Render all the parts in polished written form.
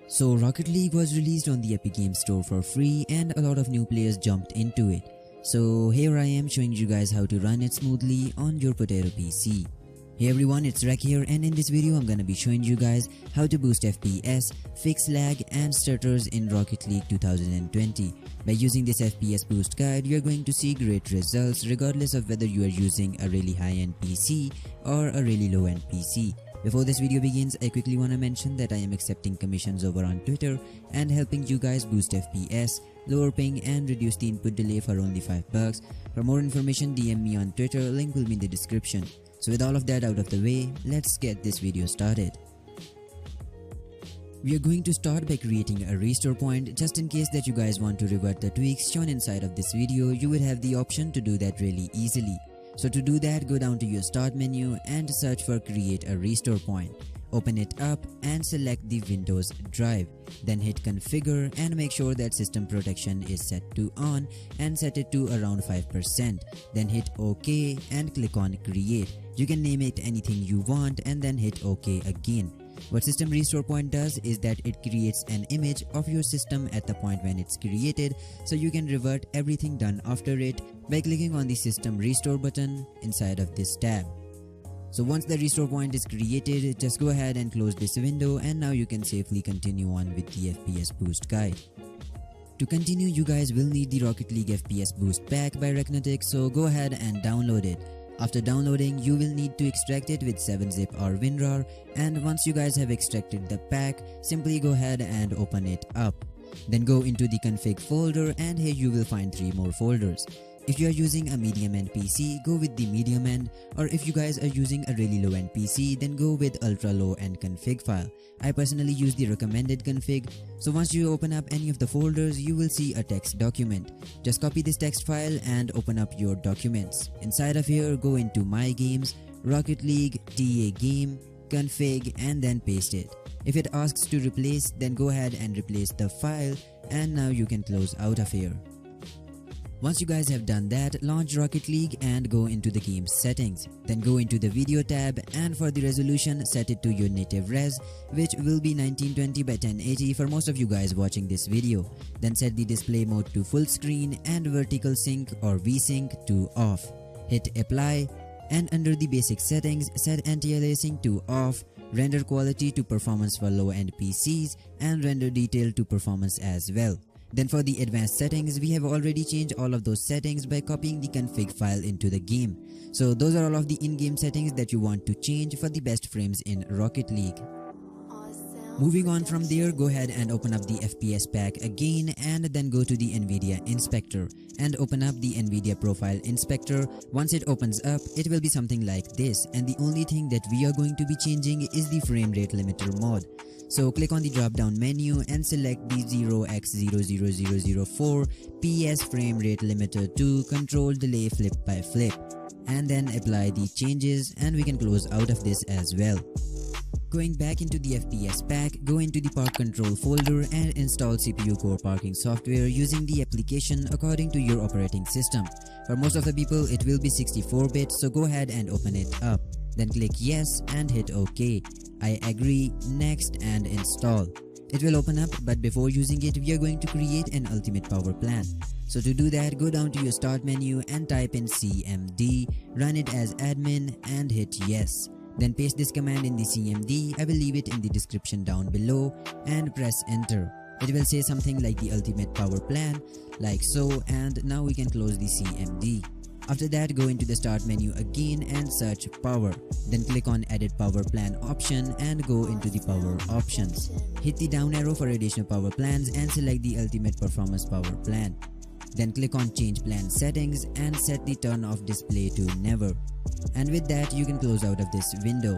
So Rocket League was released on the Epic Games Store for free and a lot of new players jumped into it. So here I am showing you guys how to run it smoothly on your potato PC. Hey everyone, it's Rek here, and in this video I'm gonna be showing you guys how to boost FPS, fix lag and stutters in Rocket League 2020. By using this FPS boost guide, you're going to see great results regardless of whether you are using a really high-end PC or a really low-end PC. Before this video begins, I quickly want to mention that I am accepting commissions over on Twitter and helping you guys boost FPS, lower ping and reduce the input delay for only $5. For more information, DM me on Twitter, link will be in the description. So with all of that out of the way, let's get this video started. We are going to start by creating a restore point. Just in case that you guys want to revert the tweaks shown inside of this video, you would have the option to do that really easily. So to do that, go down to your start menu and search for create a restore point. Open it up and select the Windows drive. Then hit configure and make sure that system protection is set to on and set it to around 5%. Then hit OK and click on create. You can name it anything you want and then hit OK again. What system restore point does is that it creates an image of your system at the point when it's created, so you can revert everything done after it by clicking on the system restore button inside of this tab. So once the restore point is created, just go ahead and close this window, and now you can safely continue on with the FPS boost guide. To continue, you guys will need the Rocket League FPS boost pack by Reknotic, so go ahead and download it. After downloading, you will need to extract it with 7-zip or WinRAR, and once you guys have extracted the pack, simply go ahead and open it up. Then go into the config folder, and here you will find 3 more folders. If you are using a medium-end PC, go with the medium-end, or if you guys are using a really low-end PC, then go with ultra-low-end config file. I personally use the recommended config. So once you open up any of the folders, you will see a text document. Just copy this text file and open up your documents. Inside of here, go into My Games, Rocket League, TA Game, Config, and then paste it. If it asks to replace, then go ahead and replace the file, and now you can close out of here. Once you guys have done that, launch Rocket League and go into the game settings. Then go into the video tab, and for the resolution, set it to your native res, which will be 1920 by 1080 for most of you guys watching this video. Then set the display mode to full screen and vertical sync or VSync to off. Hit apply, and under the basic settings, set anti-aliasing to off, render quality to performance for low-end PCs, and render detail to performance as well. Then for the advanced settings, we have already changed all of those settings by copying the config file into the game. So those are all of the in-game settings that you want to change for the best frames in Rocket League. Moving on from there, go ahead and open up the FPS pack again, and then go to the NVIDIA Inspector and open up the NVIDIA Profile Inspector. Once it opens up, it will be something like this, and the only thing that we are going to be changing is the frame rate limiter mod. So click on the drop down menu and select the 0x00004 PS frame rate limiter to control delay flip by flip, and then apply the changes, and we can close out of this as well. Going back into the FPS pack, go into the park control folder and install CPU core parking software using the application according to your operating system. For most of the people, it will be 64-bit, so go ahead and open it up. Then click yes and hit OK. I agree, next, and install. It will open up, but before using it, we are going to create an ultimate power plan. So to do that, go down to your start menu and type in cmd, run it as admin, and hit yes. Then paste this command in the cmd, I will leave it in the description down below, and press enter. It will say something like the ultimate power plan, like so, and now we can close the cmd. After that, go into the start menu again and search power. Then click on edit power plan option and go into the power options. Hit the down arrow for additional power plans and select the ultimate performance power plan. Then click on change plan settings and set the turn off display to never. And with that, you can close out of this window.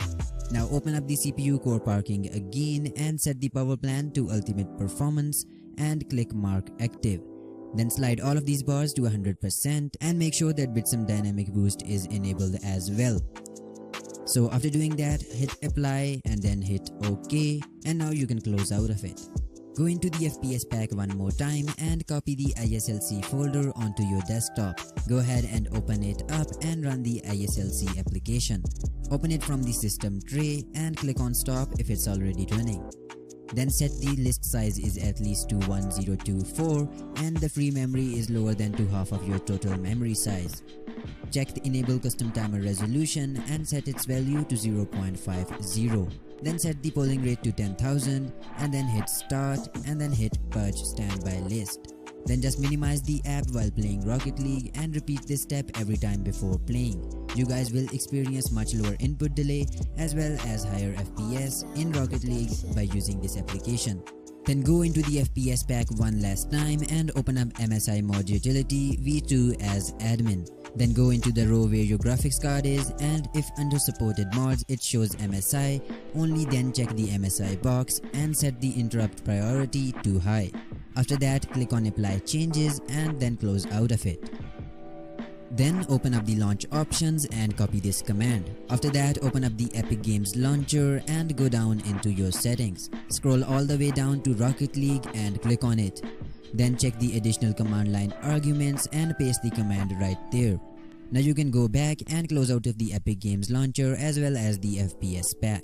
Now open up the CPU core parking again and set the power plan to ultimate performance and click mark active. Then slide all of these bars to 100% and make sure that Bitsum dynamic boost is enabled as well. So after doing that, hit apply and then hit OK, and now you can close out of it. Go into the FPS pack one more time and copy the ISLC folder onto your desktop. Go ahead and open it up and run the ISLC application. Open it from the system tray and click on stop if it's already running. Then set the list size is at least to 1024 and the free memory is lower than to half of your total memory size. Check the enable custom timer resolution and set its value to 0.50. Then set the polling rate to 10,000 and then hit start and then hit purge standby list. Then just minimize the app while playing Rocket League and repeat this step every time before playing. You guys will experience much lower input delay as well as higher FPS in Rocket League by using this application. Then go into the FPS pack one last time and open up MSI mod utility v2 as admin. Then go into the row where your graphics card is, and if under supported mods it shows MSI, only then check the MSI box and set the interrupt priority to high. After that, click on apply changes and then close out of it. Then open up the launch options and copy this command. After that, open up the epicgames launcher and go down into your settings. Scroll all the way down to Rocket League and click on it. Then check the additional command line arguments and paste the command right there. Now you can go back and close out of the epicgames launcher as well as the FPS pack.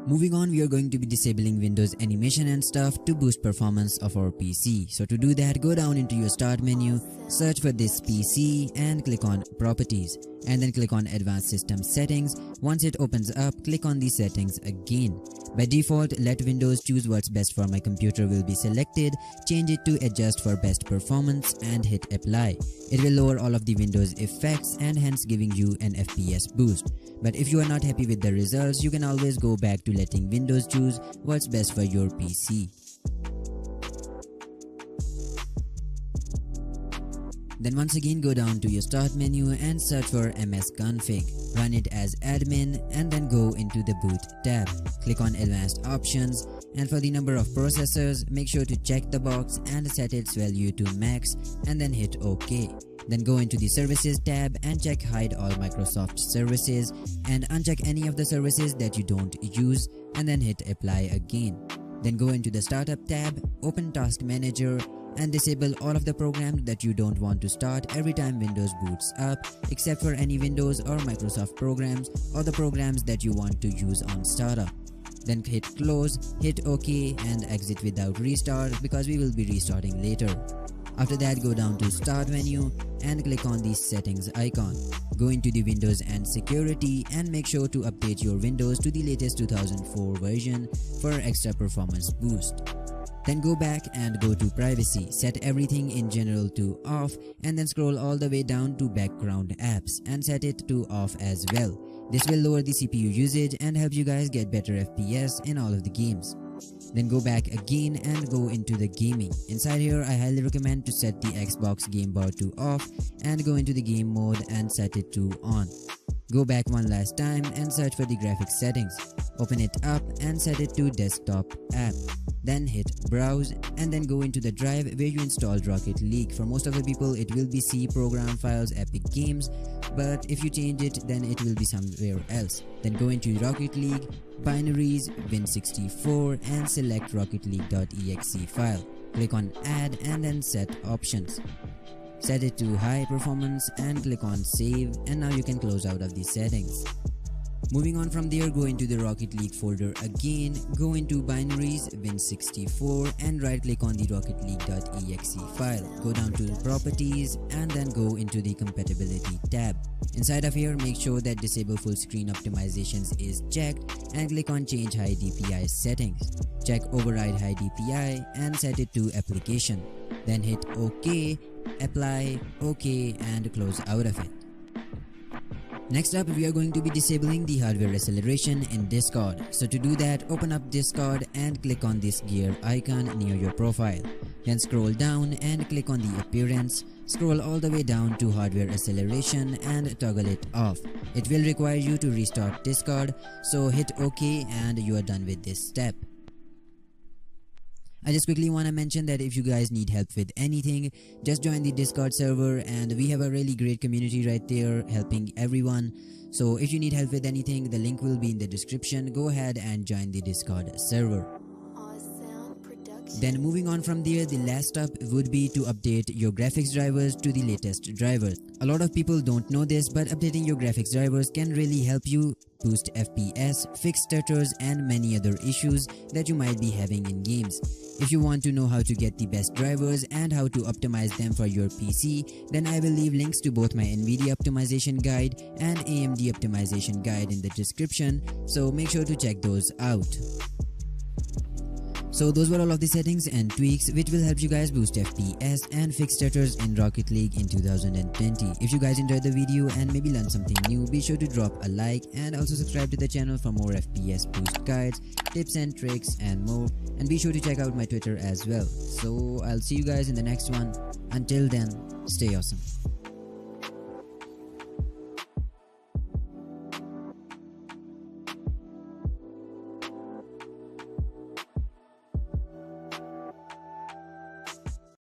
Moving on, we are going to be disabling Windows animation and stuff to boost performance of our PC. So to do that, go down into your start menu, search for this PC and click on properties and then click on advanced system settings. Once it opens up, click on the settings again. By default, let Windows choose what's best for my computer will be selected. Change it to adjust for best performance and hit apply. It will lower all of the Windows effects and hence giving you an FPS boost. But if you are not happy with the results, you can always go back to letting Windows choose what's best for your PC. Then once again go down to your start menu and search for msconfig. Run it as admin and then go into the boot tab. Click on advanced options and for the number of processors, make sure to check the box and set its value to max and then hit OK. Then go into the services tab and check hide all Microsoft services and uncheck any of the services that you don't use and then hit apply again. Then go into the startup tab, open task manager and disable all of the programs that you don't want to start every time Windows boots up except for any Windows or Microsoft programs or the programs that you want to use on startup. Then hit close, hit OK and exit without restart because we will be restarting later. After that, go down to start menu and click on the settings icon. Go into the Windows and security and make sure to update your Windows to the latest 2004 version for extra performance boost. Then go back and go to privacy, set everything in general to off and then scroll all the way down to background apps and set it to off as well. This will lower the CPU usage and help you guys get better FPS in all of the games. Then go back again and go into the gaming. Inside here, I highly recommend to set the Xbox game bar to off and go into the game mode and set it to on. Go back one last time and search for the graphics settings. Open it up and set it to desktop app. Then hit browse and then go into the drive where you installed Rocket League. For most of the people, it will be C program files epicgames, but if you change it, then it will be somewhere else. Then go into Rocket League, binaries, win64 and select rocketleague.exe file. Click on add and then set options. Set it to high performance and click on save and now you can close out of the settings. Moving on from there, go into the Rocket League folder again, go into binaries, win64 and right click on the rocketleague.exe file. Go down to properties and then go into the compatibility tab. Inside of here, make sure that disable full screen optimizations is checked and click on change high DPI settings. Check override high DPI and set it to application. Then hit OK, apply, OK and close out of it. Next up, we are going to be disabling the hardware acceleration in Discord. So to do that, open up Discord and click on this gear icon near your profile. Then scroll down and click on the appearance. Scroll all the way down to hardware acceleration and toggle it off. It will require you to restart Discord, so hit OK and you are done with this step. I just quickly want to mention that if you guys need help with anything, just join the Discord server and we have a really great community right there helping everyone. So if you need help with anything, the link will be in the description. Go ahead and join the Discord server. Then moving on from there, the last step would be to update your graphics drivers to the latest drivers. A lot of people don't know this, but updating your graphics drivers can really help you boost FPS, fix stutters and many other issues that you might be having in games. If you want to know how to get the best drivers and how to optimize them for your PC, then I will leave links to both my NVIDIA optimization guide and AMD optimization guide in the description, so make sure to check those out. So those were all of the settings and tweaks which will help you guys boost FPS and fix stutters in Rocket League in 2020. If you guys enjoyed the video and maybe learned something new, be sure to drop a like and also subscribe to the channel for more FPS boost guides, tips and tricks and more. And be sure to check out my Twitter as well. So I'll see you guys in the next one. Until then, stay awesome.